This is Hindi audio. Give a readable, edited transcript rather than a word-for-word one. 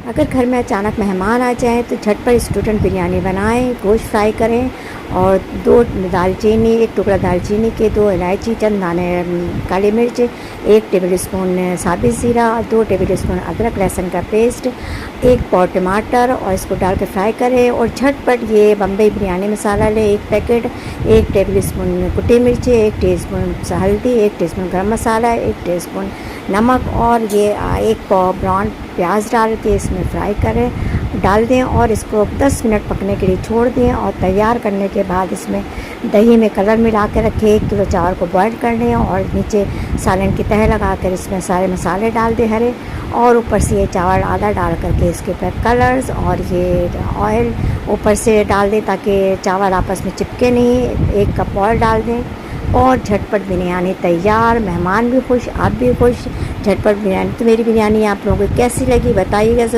अगर घर में अचानक मेहमान आ जाएँ तो झटपट स्टूडेंट बिरयानी बनाएँ, गोश्त फ्राई करें और 2 दालचीनी, 1 टुकड़ा दालचीनी के, 2 इलायची, चंद दाने काली मिर्च, 1 टेबलस्पून साबित ज़ीरा, 2 टेबलस्पून अदरक लहसुन का पेस्ट, 1 पाव टमाटर और इसको डाल के फ्राई करें और झटपट ये बम्बई बिरयानी मसाला लें 1 पैकेट, 1 टेबलस्पून कुटी मिर्ची, 1 टीस्पून हल्दी, 1 टीस्पून गरम मसाला, 1 टीस्पून नमक और ये 1 पाव ब्राउन प्याज डाल के इसमें फ्राई करें, डाल दें और इसको 10 मिनट पकने के लिए छोड़ दें। और तैयार करने के बाद इसमें दही में कलर मिला के रखें, 1 किलो चावल को बॉईल कर लें और नीचे सालन की तह लगाकर इसमें सारे मसाले डाल दें हरे, और ऊपर से ये चावल आधा डाल करके इसके ऊपर कलर्स और ये ऑयल ऊपर से डाल दें ताकि चावल आपस में चिपके नहीं। 1 कप ऑयल डाल दें और झटपट बिरयानी तैयार। मेहमान भी खुश, आप भी खुश। झटपट बिरयानी। तो मेरी बिरयानी आप लोगों को कैसी लगी बताइएगा ज़रूर।